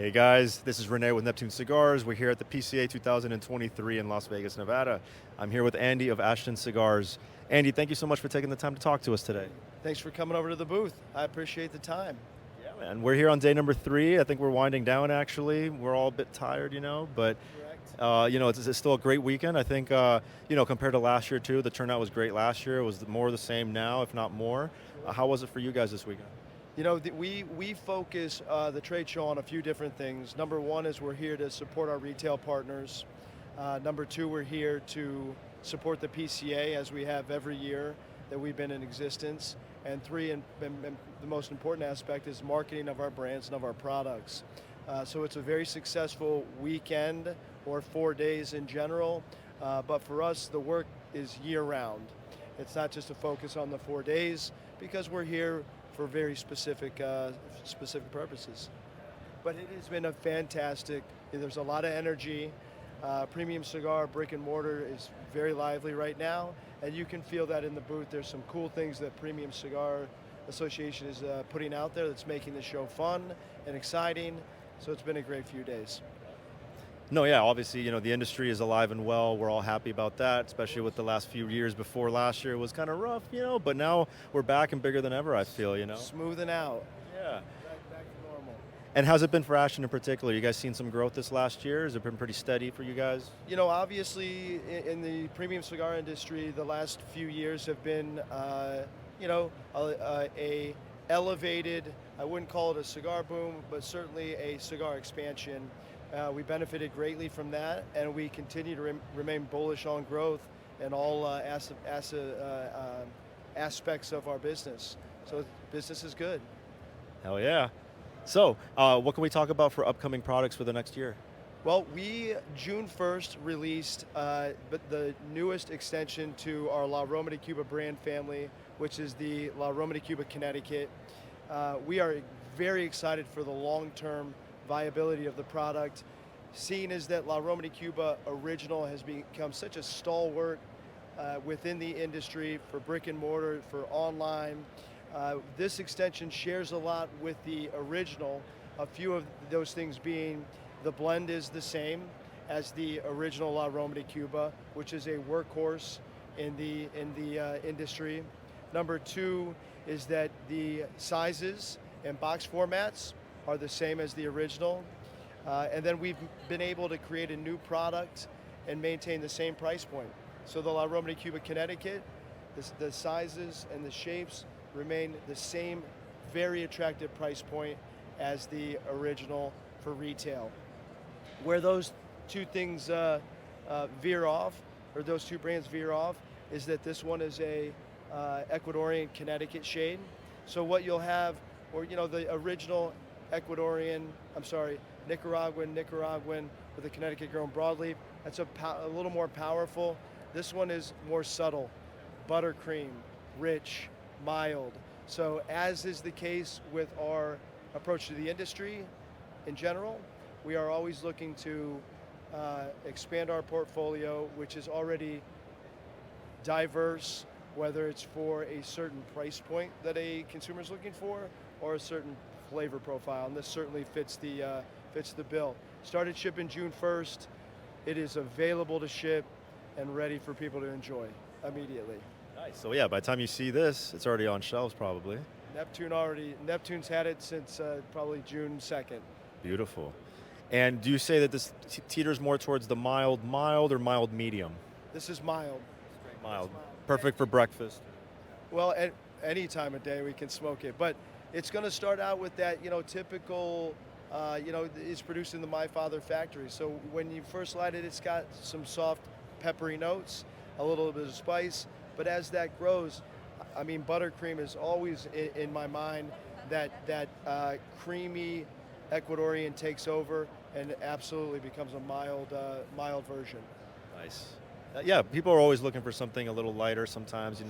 Hey guys, this is Renee with Neptune Cigars. We're here at the PCA 2023 in Las Vegas, Nevada. I'm here with Andy of Ashton Cigars. Andy, thank you so much for taking the time to talk to us today. Thanks for coming over to the booth. I appreciate the time. Yeah, man. We're here on day number 3. I think we're winding down, actually. We're all a bit tired, but Correct. it's still a great weekend. I think, compared to last year too, the turnout was great last year. It was more the same now, if not more. How was it for you guys this weekend? We focus the trade show on a few different things. Number one is we're here to support our retail partners. Number two, we're here to support the PCA as we have every year that we've been in existence. And three, and the most important aspect is marketing of our brands and of our products. So it's a very successful weekend or 4 days in general, but for us the work is year round. It's not just a focus on the 4 days because we're here for very specific purposes. But it has been a fantastic, there's a lot of energy. Premium Cigar brick and mortar is very lively right now, and you can feel that in the booth. There's some cool things that Premium Cigar Association is putting out there that's making the show fun and exciting, so it's been a great few days. No, yeah, obviously, the industry is alive and well. We're all happy about that, especially with the last few years. Before last year was kind of rough, but now we're back and bigger than ever, I feel, Smoothing out. Yeah. Back to normal. And how's it been for Ashton in particular? You guys seen some growth this last year? Has it been pretty steady for you guys? Obviously in the premium cigar industry, the last few years have been, a elevated, I wouldn't call it a cigar boom, but certainly a cigar expansion. We benefited greatly from that, and we continue to remain bullish on growth in all aspects of our business. So business is good. Hell yeah. So, what can we talk about for upcoming products for the next year? Well, we June 1st released the newest extension to our La Aroma de Cuba brand family, which is the La Aroma de Cuba Connecticut. We are very excited for the long-term viability of the product, seeing as that La Aroma de Cuba Original has become such a stalwart within the industry for brick and mortar, for online. This extension shares a lot with the original, a few of those things being the blend is the same as the original La Aroma de Cuba, which is a workhorse in the industry. Number two is that the sizes and box formats are the same as the original. And then we've been able to create a new product and maintain the same price point. So the La Aroma de Cuba Connecticut, the sizes and the shapes remain the same very attractive price point as the original for retail. Where those two things veer off, or those two brands veer off, is that this one is a Ecuadorian Connecticut shade. So what you'll have, or the original Nicaraguan with the Connecticut grown broadleaf. That's a little more powerful. This one is more subtle, buttercream, rich, mild. So as is the case with our approach to the industry in general, we are always looking to expand our portfolio, which is already diverse, whether it's for a certain price point that a consumer is looking for or a certain flavor profile, and this certainly fits the bill. Started shipping June 1st. It is available to ship and ready for people to enjoy immediately. Nice. So yeah, by the time you see this, it's already on shelves probably. Neptune's had it since probably June 2nd. Beautiful. And do you say that this teeters more towards the mild or mild medium? This is mild. Mild. Perfect for breakfast. Well, at any time of day we can smoke it, but it's going to start out with that, typical, it's produced in the My Father factory. So when you first light it, it's got some soft, peppery notes, a little bit of spice. But as that grows, buttercream is always in my mind. That creamy Ecuadorian takes over and absolutely becomes a mild version. Nice. Yeah, people are always looking for something a little lighter sometimes,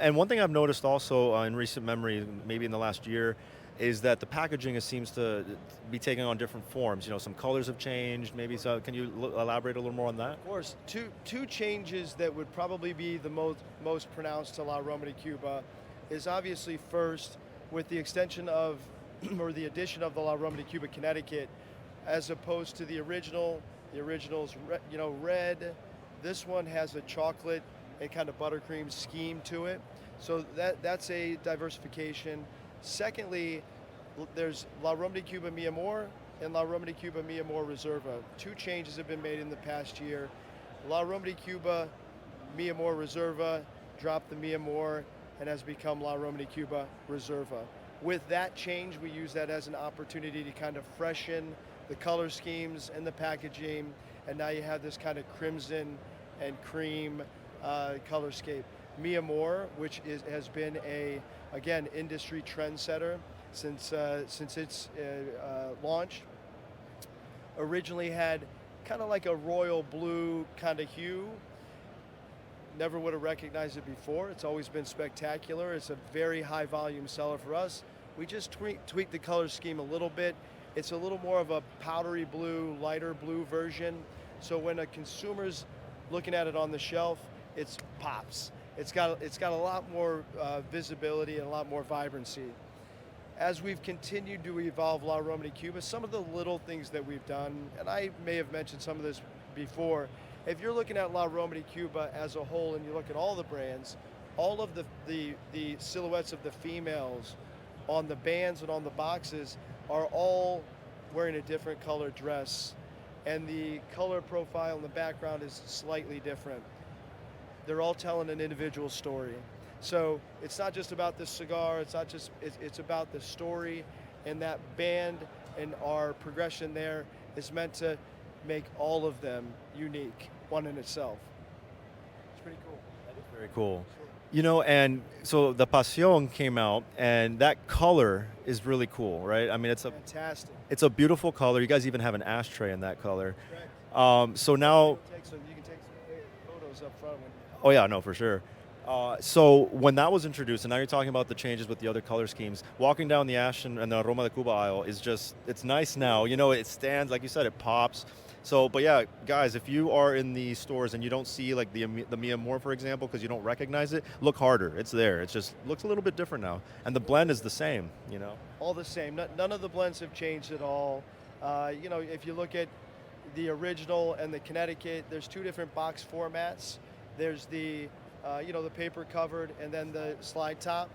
And one thing I've noticed also in recent memory, maybe in the last year, is that the packaging seems to be taking on different forms. Some colors have changed, maybe. So can you elaborate a little more on that? Of course. Two changes that would probably be the most pronounced to La Aroma de Cuba is obviously first with the extension of or the addition of the La Aroma de Cuba Connecticut, as opposed to the original. The original's red. This one has a chocolate and kind of buttercream scheme to it. So that's a diversification. Secondly, there's La Aroma de Cuba Mi Amor and La Aroma de Cuba Mi Amor Reserva. Two changes have been made in the past year. La Aroma de Cuba Mi Amor Reserva dropped the Mi Amor and has become La Aroma de Cuba Reserva. With that change, we use that as an opportunity to kind of freshen the color schemes and the packaging, and now you have this kind of crimson and cream colorscape. Mi Amor, which has been again, industry trendsetter since its launch, originally had kind of like a royal blue kind of hue. Never would have recognized it before. It's always been spectacular. It's a very high volume seller for us. We just tweaked the color scheme a little bit. It's a little more of a powdery blue, lighter blue version. So when a consumer's looking at it on the shelf, it pops. It's got a lot more visibility and a lot more vibrancy. As we've continued to evolve La Aroma de Cuba, some of the little things that we've done, and I may have mentioned some of this before, if you're looking at La Aroma de Cuba as a whole and you look at all the brands, all of the silhouettes of the females on the bands and on the boxes are all wearing a different color dress, and the color profile in the background is slightly different. They're all telling an individual story. So it's not just about the cigar, it's about the story, and that band and our progression there is meant to make all of them unique, one in itself. It's pretty cool. That is very cool. You know, and so the Pasión came out, and that color is really cool, right? I mean, it's fantastic. It's a beautiful color. You guys even have an ashtray in that color. Correct. So now, you can take some photos up front. oh yeah, no, for sure. So when that was introduced, and now you're talking about the changes with the other color schemes, walking down the Ashton and the Aroma de Cuba aisle is just, it's nice now. You know, it stands, like you said, it pops. So, but yeah, guys, if you are in the stores and you don't see like the Mi Amor, for example, because you don't recognize it, look harder. It's there. It just looks a little bit different now. And the blend is the same, you know? All the same. None of the blends have changed at all. You know, if you look at the original and the Connecticut, there's two different box formats. There's the the paper covered and then the slide top.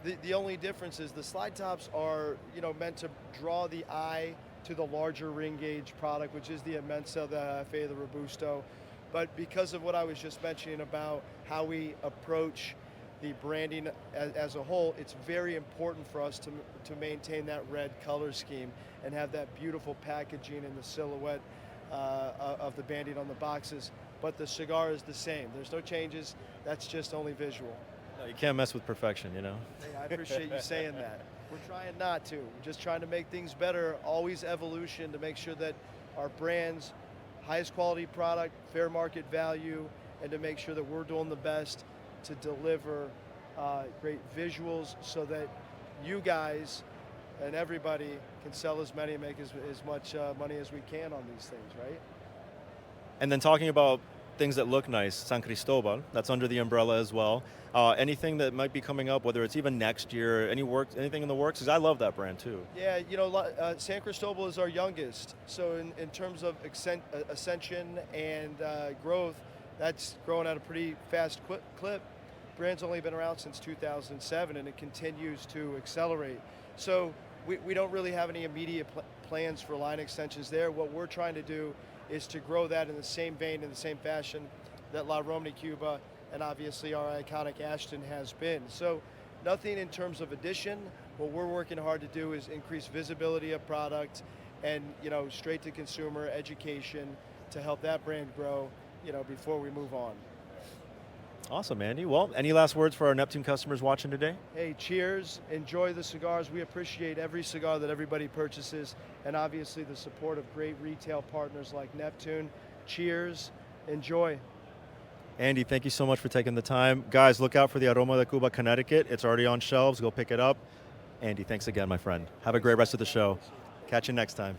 The only difference is the slide tops are, meant to draw the eye to the larger ring gauge product, which is the Immensa, the Fe, the Robusto. But because of what I was just mentioning about how we approach the branding as a whole, it's very important for us to maintain that red color scheme and have that beautiful packaging and the silhouette of the banding on the boxes. But the cigar is the same. There's no changes. That's just only visual. No, you can't mess with perfection, you know? Hey, I appreciate you saying that. We're trying not to. We're just trying to make things better, always evolution to make sure that our brands, highest quality product, fair market value, and to make sure that we're doing the best to deliver great visuals so that you guys and everybody can sell as many and make as much money as we can on these things, right? And then talking about things that look nice, San Cristobal, that's under the umbrella as well. Anything that might be coming up, whether it's even next year, anything in the works? Because I love that brand too. Yeah, San Cristobal is our youngest. So in terms of ascension and growth, that's growing at a pretty fast clip. Brand's only been around since 2007, and it continues to accelerate. So we don't really have any immediate plans for line extensions there. What we're trying to do is to grow that in the same vein, in the same fashion that La Aroma de Cuba and obviously our iconic Ashton has been. So nothing in terms of addition. What we're working hard to do is increase visibility of product and straight to consumer education to help that brand grow before we move on. Awesome, Andy. Well, any last words for our Neptune customers watching today? Hey, cheers. Enjoy the cigars. We appreciate every cigar that everybody purchases, and obviously the support of great retail partners like Neptune. Cheers. Enjoy. Andy, thank you so much for taking the time. Guys, look out for the Aroma de Cuba Connecticut. It's already on shelves. Go pick it up. Andy, thanks again, my friend. Have a great rest of the show. Catch you next time.